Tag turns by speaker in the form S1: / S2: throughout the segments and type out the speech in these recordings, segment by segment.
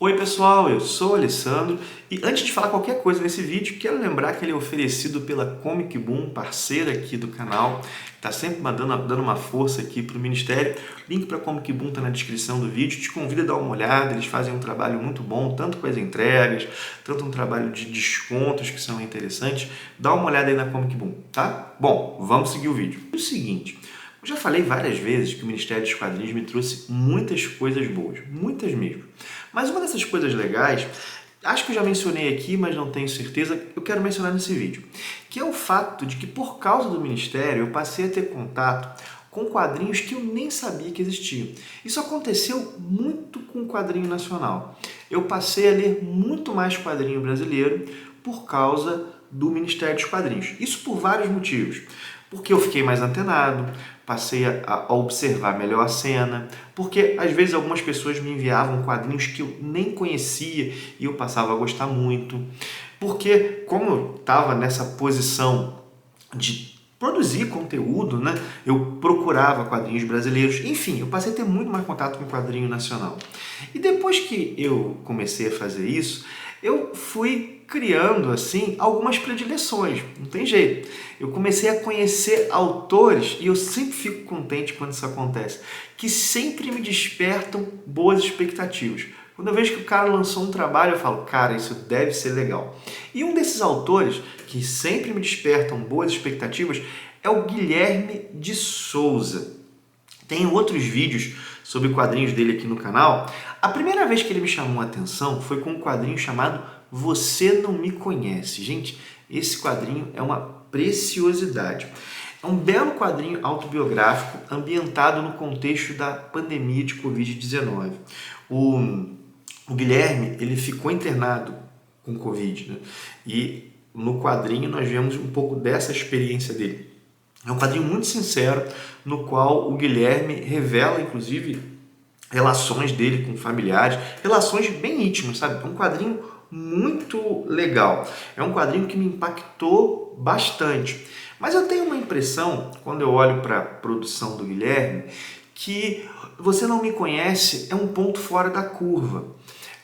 S1: Oi pessoal, eu sou o Alessandro e antes de falar qualquer coisa nesse vídeo, quero lembrar que ele é oferecido pela Comic Boom, parceira aqui do canal, está sempre dando uma força aqui para o Ministério. O link para a Comic Boom está na descrição do vídeo, te convido a dar uma olhada, eles fazem um trabalho muito bom, tanto com as entregas, tanto um trabalho de descontos que são interessantes. Dá uma olhada aí na Comic Boom, tá? Bom, vamos seguir o vídeo. É o seguinte, eu já falei várias vezes que o Ministério dos Quadrinhos me trouxe muitas coisas boas, muitas mesmo. Mas uma dessas coisas legais, acho que eu já mencionei aqui, mas não tenho certeza, eu quero mencionar nesse vídeo, que é o fato de que por causa do Ministério eu passei a ter contato com quadrinhos que eu nem sabia que existiam. Isso aconteceu muito com o quadrinho nacional. Eu passei a ler muito mais quadrinho brasileiro por causa do Ministério dos Quadrinhos. Isso por vários motivos. Porque eu fiquei mais antenado, passei a observar melhor a cena, porque às vezes algumas pessoas me enviavam quadrinhos que eu nem conhecia e eu passava a gostar muito. Porque como eu estava nessa posição de produzir conteúdo, né, eu procurava quadrinhos brasileiros, enfim, eu passei a ter muito mais contato com quadrinho nacional. E depois que eu comecei a fazer isso, eu fui criando, assim, algumas predileções, não tem jeito. Eu comecei a conhecer autores, e eu sempre fico contente quando isso acontece, que sempre me despertam boas expectativas. Quando eu vejo que o cara lançou um trabalho, eu falo, cara, isso deve ser legal. E um desses autores que sempre me despertam boas expectativas é o Guilherme de Souza. Tem outros vídeos sobre quadrinhos dele aqui no canal. A primeira vez que ele me chamou a atenção foi com um quadrinho chamado Você Não Me Conhece. Gente, esse quadrinho é uma preciosidade. É um belo quadrinho autobiográfico ambientado no contexto da pandemia de Covid-19. O Guilherme, ele ficou internado com Covid, né? E no quadrinho nós vemos um pouco dessa experiência dele. É um quadrinho muito sincero, no qual o Guilherme revela, inclusive, relações dele com familiares, relações bem íntimas, sabe? É um quadrinho muito legal. É um quadrinho que me impactou bastante. Mas eu tenho uma impressão, quando eu olho para a produção do Guilherme, que Você Não Me Conhece é um ponto fora da curva.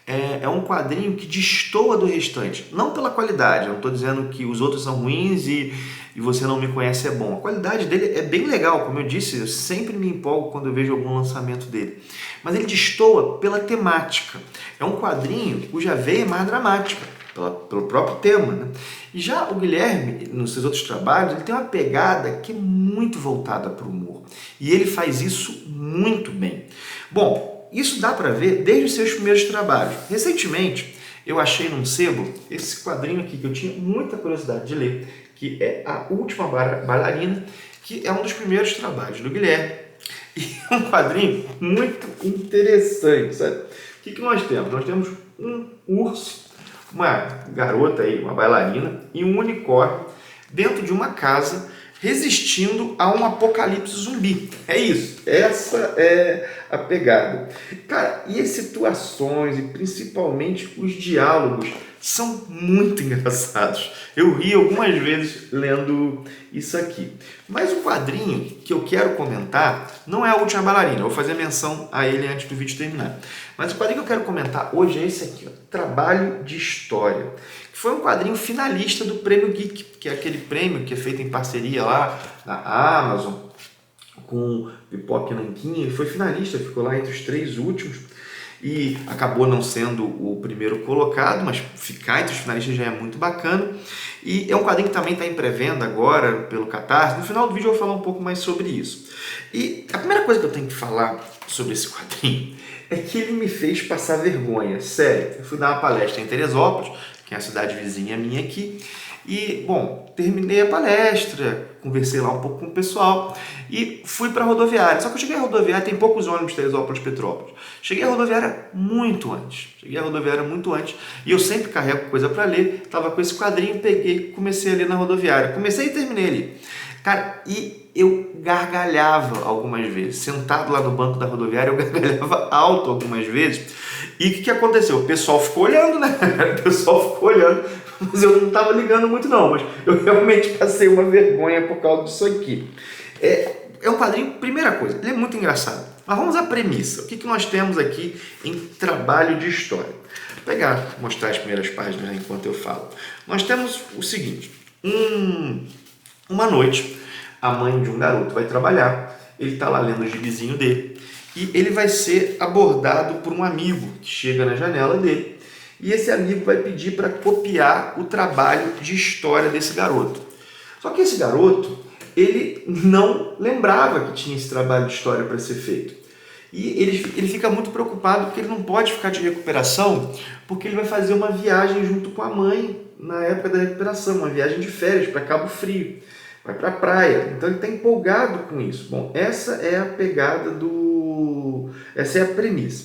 S1: É um quadrinho que destoa do restante. Não pela qualidade, eu não estou dizendo que os outros são ruins e Você Não Me Conhece é bom. A qualidade dele é bem legal, como eu disse, eu sempre me empolgo quando eu vejo algum lançamento dele. Mas ele destoa pela temática. É um quadrinho cuja veia é mais dramática, pelo próprio tema, né? E já o Guilherme, nos seus outros trabalhos, ele tem uma pegada que é muito voltada para o humor. E ele faz isso muito bem. Bom, isso dá para ver desde os seus primeiros trabalhos. Recentemente, eu achei num sebo esse quadrinho aqui que eu tinha muita curiosidade de ler, que é A Última Bailarina, que é um dos primeiros trabalhos do Guilherme. E é um quadrinho muito interessante, sabe? O que nós temos? Nós temos um urso, uma garota aí, uma bailarina, e um unicórnio dentro de uma casa resistindo a um apocalipse zumbi. É isso, essa é a pegada. Cara, e as situações e principalmente os diálogos são muito engraçados. Eu ri algumas vezes lendo isso aqui. Mas o quadrinho que eu quero comentar não é A Última Bailarina, eu vou fazer menção a ele antes do vídeo terminar. Mas o quadrinho que eu quero comentar hoje é esse aqui, ó, Trabalho de História. Foi um quadrinho finalista do Prêmio Geek, que é aquele prêmio que é feito em parceria lá na Amazon com Pipoca e Nanquim. Ele foi finalista, ficou lá entre os 3 últimos e acabou não sendo o primeiro colocado, mas ficar entre os finalistas já é muito bacana. E é um quadrinho que também está em pré-venda agora pelo Catarse. No final do vídeo eu vou falar um pouco mais sobre isso. E a primeira coisa que eu tenho que falar sobre esse quadrinho é que ele me fez passar vergonha. Sério, eu fui dar uma palestra em Teresópolis, que é a cidade vizinha minha aqui, e, bom, terminei a palestra, conversei lá um pouco com o pessoal e fui para a rodoviária. Só que eu cheguei à rodoviária, tem poucos ônibus Teresópolis-Petrópolis. Cheguei à rodoviária muito antes. E eu sempre carrego coisa para ler. Estava com esse quadrinho, peguei, comecei a ler na rodoviária. Comecei e terminei ali. Cara, e eu gargalhava algumas vezes. Sentado lá no banco da rodoviária, eu gargalhava alto algumas vezes. E o que aconteceu? O pessoal ficou olhando, né? O pessoal ficou olhando, mas eu não estava ligando muito não, mas eu realmente passei uma vergonha por causa disso aqui. É um quadrinho, primeira coisa, ele é muito engraçado, Mas vamos à premissa. O que nós temos aqui em trabalho de história? Vou pegar, mostrar as primeiras páginas enquanto eu falo. Nós temos o seguinte, uma noite, a mãe de um garoto vai trabalhar, ele está lá lendo o gibizinho dele, e ele vai ser abordado por um amigo que chega na janela dele, e esse amigo vai pedir para copiar o trabalho de história desse garoto. Só que esse garoto, ele não lembrava que tinha esse trabalho de história para ser feito. E ele fica muito preocupado porque ele não pode ficar de recuperação, porque ele vai fazer uma viagem junto com a mãe na época da recuperação, uma viagem de férias para Cabo Frio, vai para a praia. Então ele está empolgado com isso. Bom, essa é a pegada essa é a premissa.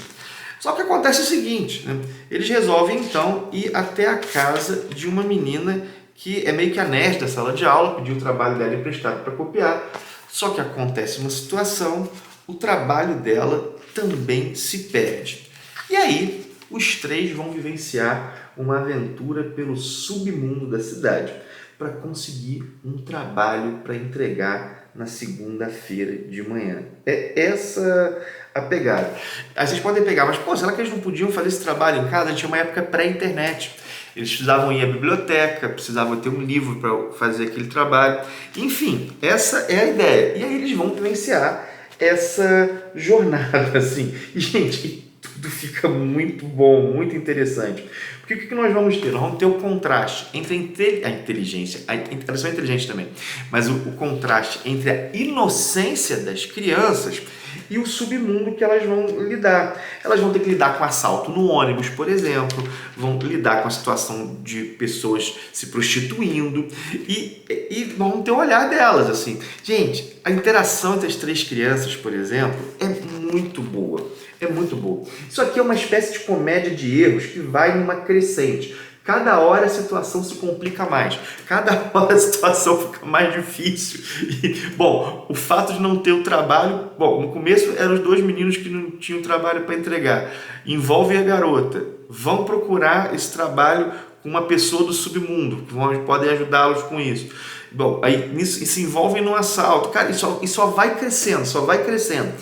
S1: Só que acontece o seguinte, né? Eles resolvem então ir até a casa de uma menina que é meio que a nerd da sala de aula, pediu o trabalho dela emprestado para copiar, só que acontece uma situação, o trabalho dela também se perde. E aí, os três vão vivenciar uma aventura pelo submundo da cidade para conseguir um trabalho para entregar na segunda-feira de manhã. É essa a pegada. Aí vocês podem pegar, mas pô, será que eles não podiam fazer esse trabalho em casa? Tinha uma época pré-internet. Eles precisavam ir à biblioteca, precisavam ter um livro para fazer aquele trabalho. Enfim, essa é a ideia. E aí eles vão vivenciar essa jornada, assim. E, gente, tudo fica muito bom, muito interessante. Porque o que nós vamos ter? Nós vamos ter o contraste entre a inteligência, elas são inteligentes também, mas o contraste entre a inocência das crianças e o submundo que elas vão lidar. Elas vão ter que lidar com assalto no ônibus, por exemplo, vão lidar com a situação de pessoas se prostituindo e vão ter o olhar delas, assim. Gente, a interação entre as três crianças, por exemplo, é muito boa. É muito boa. Isso aqui é uma espécie de comédia de erros que vai numa crescente. Cada hora a situação se complica mais. Cada hora a situação fica mais difícil. E, bom, o fato de não ter o trabalho... Bom, no começo eram os dois meninos que não tinham trabalho para entregar. Envolve a garota. Vão procurar esse trabalho com uma pessoa do submundo, que podem ajudá-los com isso. Bom, aí nisso se envolvem no assalto. Cara, isso só vai crescendo, só vai crescendo.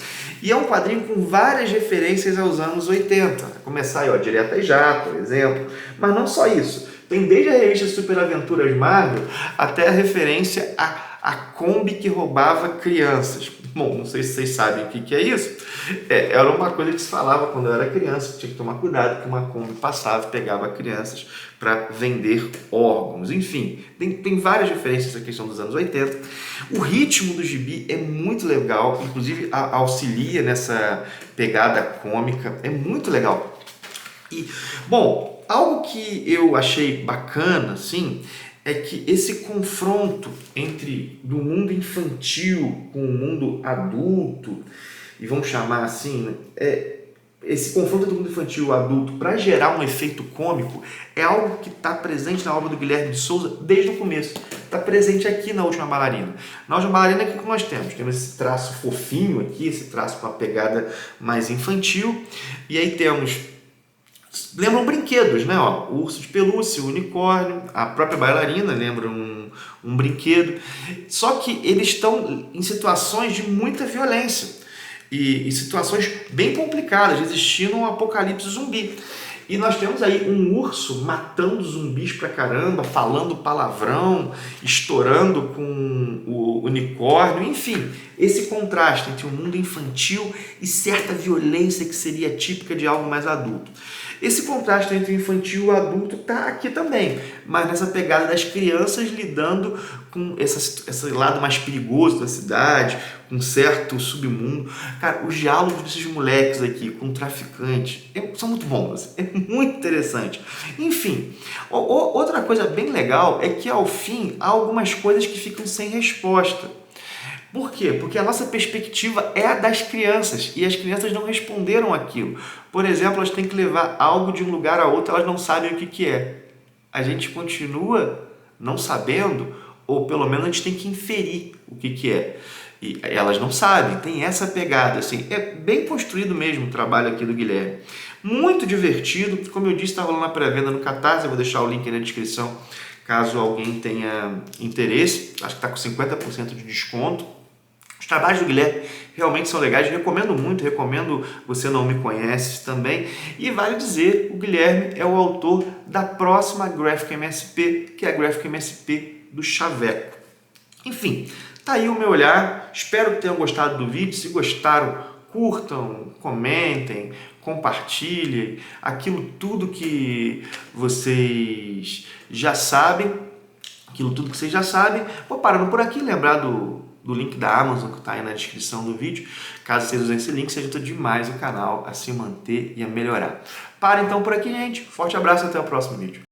S1: E é um quadrinho com várias referências aos anos 80. Começar aí, ó, Direta e Já, por exemplo. Mas não só isso. Tem desde a revista Super Aventuras Marvel até a referência a Kombi que roubava crianças. Bom, não sei se vocês sabem o que é isso. Era uma coisa que se falava quando eu era criança, que tinha que tomar cuidado, que uma Kombi passava e pegava crianças para vender órgãos. Enfim, tem várias referências à questão dos anos 80. O ritmo do gibi é muito legal, inclusive auxilia nessa pegada cômica, é muito legal. E, bom, algo que eu achei bacana, assim, é que esse confronto do mundo infantil com o mundo adulto, e vamos chamar assim, esse confronto do mundo infantil e adulto para gerar um efeito cômico é algo que está presente na obra do Guilherme de Souza desde o começo. Está presente aqui na Última Bailarina. Na Última Bailarina, o que nós temos? Temos esse traço fofinho aqui, esse traço com uma pegada mais infantil, e aí temos... Lembram brinquedos, né? Ó, o urso de pelúcia, o unicórnio, a própria bailarina lembra um brinquedo. Só que eles estão em situações de muita violência e situações bem complicadas, existindo um apocalipse zumbi. E nós temos aí um urso matando zumbis pra caramba, falando palavrão, estourando com o unicórnio, enfim, esse contraste entre o mundo infantil e certa violência que seria típica de algo mais adulto. Esse contraste entre o infantil e o adulto está aqui também, mas nessa pegada das crianças lidando com esse lado mais perigoso da cidade, com certo submundo. Cara, os diálogos desses moleques aqui com o traficante são muito bons, é muito interessante. Enfim, outra coisa bem legal é que ao fim há algumas coisas que ficam sem resposta. Por quê? Porque a nossa perspectiva é a das crianças e as crianças não responderam aquilo. Por exemplo, elas têm que levar algo de um lugar a outro, elas não sabem o que é. A gente continua não sabendo, ou pelo menos a gente tem que inferir o que é. E elas não sabem, tem essa pegada, assim, é bem construído mesmo o trabalho aqui do Guilherme. Muito divertido, como eu disse, está rolando a pré-venda no Catarse, eu vou deixar o link aí na descrição, caso alguém tenha interesse, acho que está com 50% de desconto. Os trabalhos do Guilherme realmente são legais, recomendo muito, recomendo Você Não Me Conhece também. E vale dizer, o Guilherme é o autor da próxima Graphic MSP, que é a Graphic MSP do Chaveco. Enfim, tá aí o meu olhar, espero que tenham gostado do vídeo. Se gostaram, curtam, comentem, compartilhem, aquilo tudo que vocês já sabem, Vou parando por aqui, lembrar do link da Amazon que está aí na descrição do vídeo. Caso vocês usem esse link, isso ajuda demais o canal a se manter e a melhorar. Para então por aqui, gente. Forte abraço e até o próximo vídeo.